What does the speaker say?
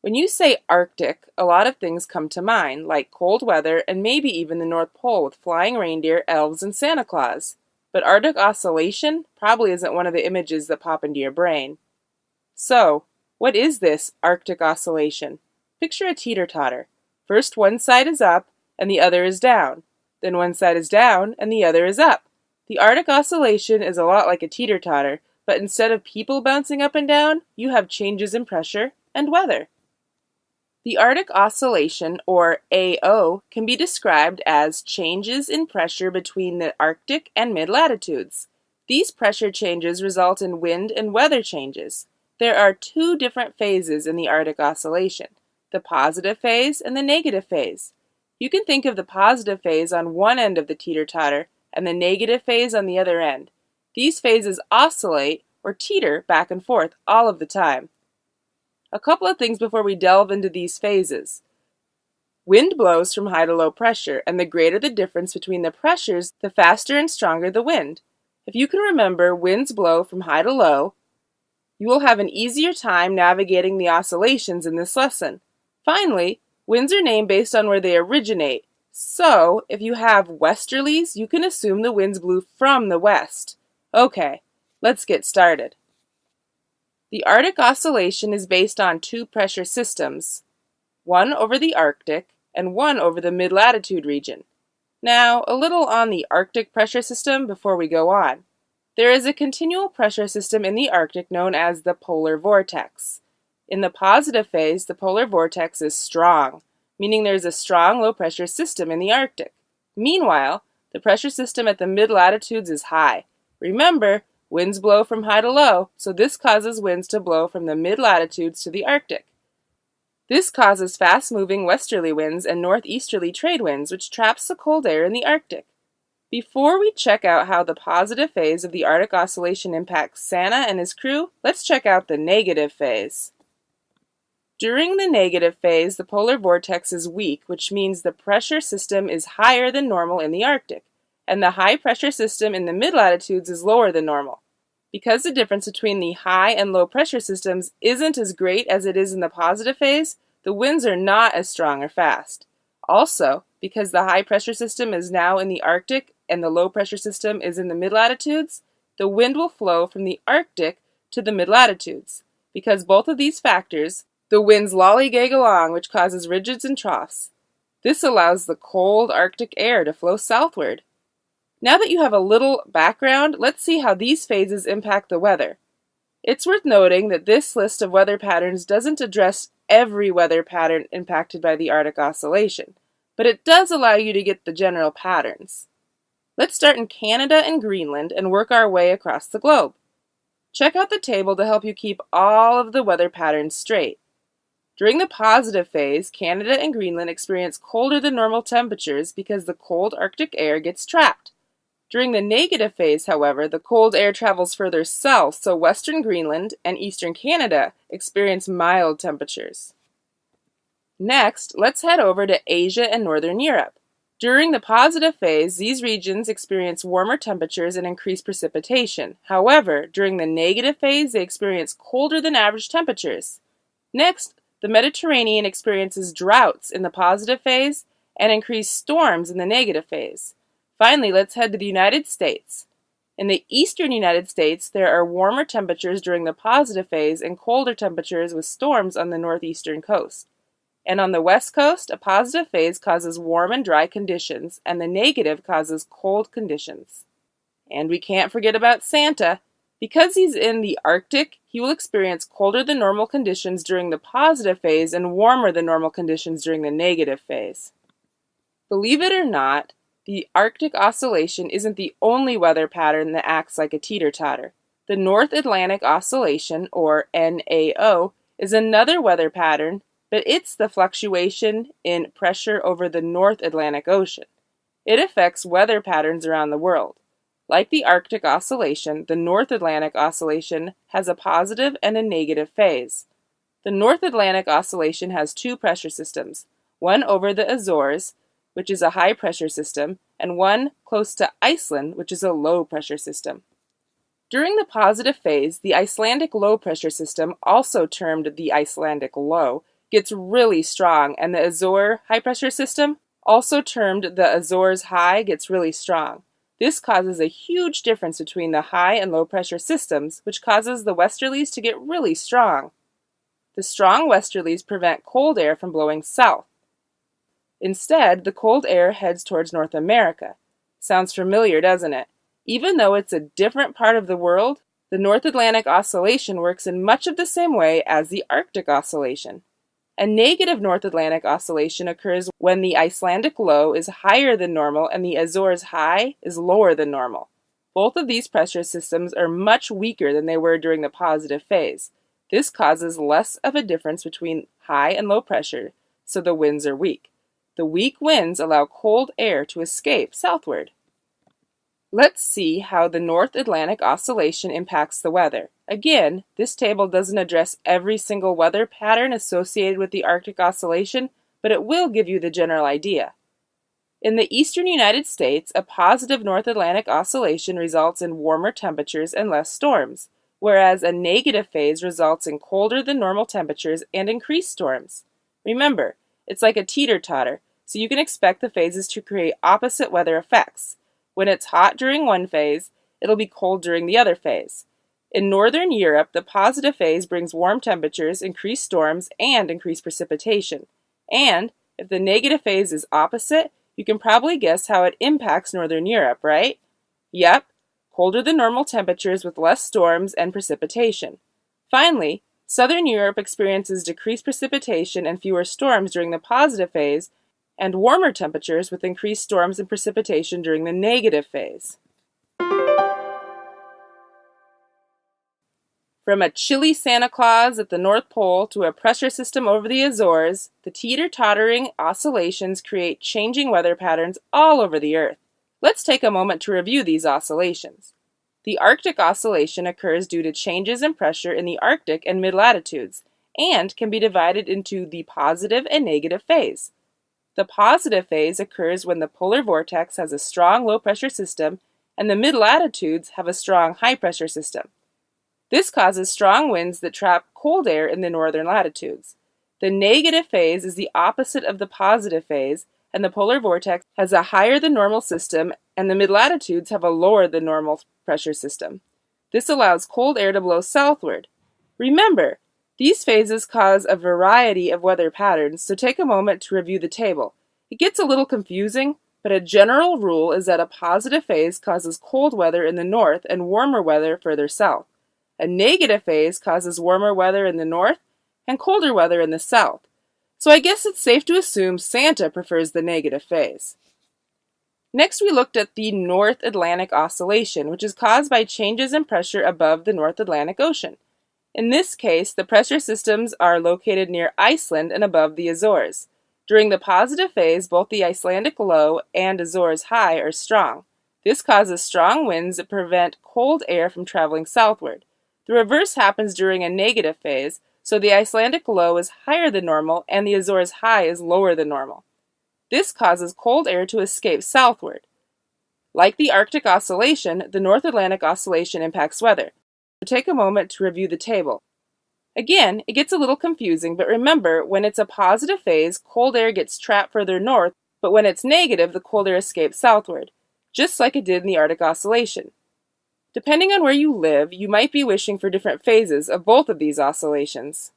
When you say Arctic, a lot of things come to mind, like cold weather and maybe even the North Pole with flying reindeer, elves, and Santa Claus. But Arctic Oscillation probably isn't one of the images that pop into your brain. So, what is this Arctic Oscillation? Picture a teeter-totter. First one side is up and the other is down. Then one side is down and the other is up. The Arctic Oscillation is a lot like a teeter-totter, but instead of people bouncing up and down, you have changes in pressure and weather. The Arctic Oscillation, or AO, can be described as changes in pressure between the Arctic and mid-latitudes. These pressure changes result in wind and weather changes. There are two different phases in the Arctic Oscillation, the positive phase and the negative phase. You can think of the positive phase on one end of the teeter-totter and the negative phase on the other end. These phases oscillate or teeter back and forth all of the time. A couple of things before we delve into these phases. Wind blows from high to low pressure, and the greater the difference between the pressures, the faster and stronger the wind. If you can remember winds blow from high to low, you will have an easier time navigating the oscillations in this lesson. Finally, winds are named based on where they originate. So, if you have westerlies, you can assume the winds blew from the west. Okay, let's get started. The Arctic Oscillation is based on two pressure systems, one over the Arctic and one over the mid-latitude region. Now, a little on the Arctic pressure system before we go on. There is a continual pressure system in the Arctic known as the polar vortex. In the positive phase, the polar vortex is strong, meaning there is a strong low-pressure system in the Arctic. Meanwhile, the pressure system at the mid-latitudes is high. Remember, winds blow from high to low, so this causes winds to blow from the mid-latitudes to the Arctic. This causes fast-moving westerly winds and northeasterly trade winds, which traps the cold air in the Arctic. Before we check out how the positive phase of the Arctic Oscillation impacts Santa and his crew, let's check out the negative phase. During the negative phase, the polar vortex is weak, which means the pressure system is higher than normal in the Arctic, and the high pressure system in the mid-latitudes is lower than normal. Because the difference between the high and low pressure systems isn't as great as it is in the positive phase, the winds are not as strong or fast. Also, because the high pressure system is now in the Arctic and the low pressure system is in the mid-latitudes, the wind will flow from the Arctic to the mid-latitudes. Because both of these factors, the winds lollygag along, which causes ridges and troughs. This allows the cold Arctic air to flow southward. Now that you have a little background, let's see how these phases impact the weather. It's worth noting that this list of weather patterns doesn't address every weather pattern impacted by the Arctic Oscillation, but it does allow you to get the general patterns. Let's start in Canada and Greenland and work our way across the globe. Check out the table to help you keep all of the weather patterns straight. During the positive phase, Canada and Greenland experience colder than normal temperatures because the cold Arctic air gets trapped. During the negative phase, however, the cold air travels further south, so western Greenland and eastern Canada experience mild temperatures. Next, let's head over to Asia and northern Europe. During the positive phase, these regions experience warmer temperatures and increased precipitation. However, during the negative phase, they experience colder than average temperatures. Next, the Mediterranean experiences droughts in the positive phase and increased storms in the negative phase. Finally, let's head to the United States. In the eastern United States, there are warmer temperatures during the positive phase and colder temperatures with storms on the northeastern coast. And on the west coast, a positive phase causes warm and dry conditions, and the negative causes cold conditions. And we can't forget about Santa. Because he's in the Arctic, he will experience colder than normal conditions during the positive phase and warmer than normal conditions during the negative phase. Believe it or not, the Arctic Oscillation isn't the only weather pattern that acts like a teeter-totter. The North Atlantic Oscillation, or NAO, is another weather pattern, but it's the fluctuation in pressure over the North Atlantic Ocean. It affects weather patterns around the world. Like the Arctic Oscillation, the North Atlantic Oscillation has a positive and a negative phase. The North Atlantic Oscillation has two pressure systems, one over the Azores, which is a high-pressure system, and one close to Iceland, which is a low-pressure system. During the positive phase, the Icelandic low-pressure system, also termed the Icelandic low, gets really strong, and the Azore high-pressure system, also termed the Azores high, gets really strong. This causes a huge difference between the high and low-pressure systems, which causes the westerlies to get really strong. The strong westerlies prevent cold air from blowing south. Instead, the cold air heads towards North America. Sounds familiar, doesn't it? Even though it's a different part of the world, the North Atlantic Oscillation works in much of the same way as the Arctic Oscillation. A negative North Atlantic Oscillation occurs when the Icelandic low is higher than normal and the Azores high is lower than normal. Both of these pressure systems are much weaker than they were during the positive phase. This causes less of a difference between high and low pressure, so the winds are weak. The weak winds allow cold air to escape southward. Let's see how the North Atlantic Oscillation impacts the weather. Again, this table doesn't address every single weather pattern associated with the Arctic Oscillation, but it will give you the general idea. In the eastern United States, a positive North Atlantic Oscillation results in warmer temperatures and less storms, whereas a negative phase results in colder than normal temperatures and increased storms. Remember, it's like a teeter-totter, so you can expect the phases to create opposite weather effects. When it's hot during one phase, it'll be cold during the other phase. In northern Europe, the positive phase brings warm temperatures, increased storms, and increased precipitation. And if the negative phase is opposite, you can probably guess how it impacts northern Europe, right? Yep, colder than normal temperatures with less storms and precipitation. Finally, southern Europe experiences decreased precipitation and fewer storms during the positive phase, and warmer temperatures with increased storms and precipitation during the negative phase. From a chilly Santa Claus at the North Pole to a pressure system over the Azores, the teeter-tottering oscillations create changing weather patterns all over the Earth. Let's take a moment to review these oscillations. The Arctic Oscillation occurs due to changes in pressure in the Arctic and mid-latitudes, and can be divided into the positive and negative phase. The positive phase occurs when the polar vortex has a strong low-pressure system and the mid-latitudes have a strong high-pressure system. This causes strong winds that trap cold air in the northern latitudes. The negative phase is the opposite of the positive phase, and the polar vortex has a higher than normal system and the mid-latitudes have a lower than normal pressure system. This allows cold air to blow southward. Remember, these phases cause a variety of weather patterns, so take a moment to review the table. It gets a little confusing, but a general rule is that a positive phase causes cold weather in the north and warmer weather further south. A negative phase causes warmer weather in the north and colder weather in the south. So I guess it's safe to assume Santa prefers the negative phase. Next, we looked at the North Atlantic Oscillation, which is caused by changes in pressure above the North Atlantic Ocean. In this case, the pressure systems are located near Iceland and above the Azores. During the positive phase, both the Icelandic low and Azores high are strong. This causes strong winds that prevent cold air from traveling southward. The reverse happens during a negative phase, so the Icelandic low is higher than normal and the Azores high is lower than normal. This causes cold air to escape southward. Like the Arctic Oscillation, the North Atlantic Oscillation impacts weather. So take a moment to review the table. Again, it gets a little confusing, but remember, when it's a positive phase, cold air gets trapped further north, but when it's negative, the cold air escapes southward, just like it did in the Arctic Oscillation. Depending on where you live, you might be wishing for different phases of both of these oscillations.